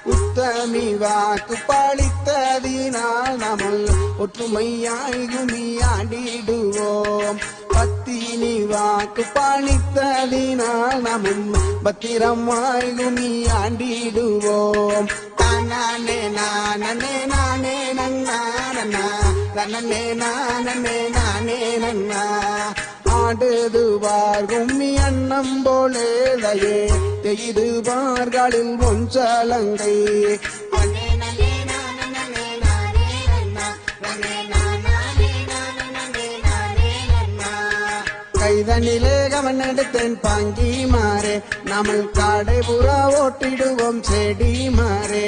உத்தமி வாக்கு பாலித்ததினால் நாமல் ஒற்றுமையாய் குமியாண்டிடுவோம். பத்தினி வாக்கு பாலித்ததினால் நாமும் பத்திரமாய் குமியாண்டிடுவோம். நானே நானே நானே நன்னா நன்னே நானே நானே நன்னா ஆடுதுவார் கும்மி அன்னம் போலேதையே தெய்துவார்களில் ஒன்றலங்கை கைதனிலே கவனெடுத்தேன் பாங்கி மாறே நாமல் காடை புறா ஓட்டிடுவோம் செடி மாறே.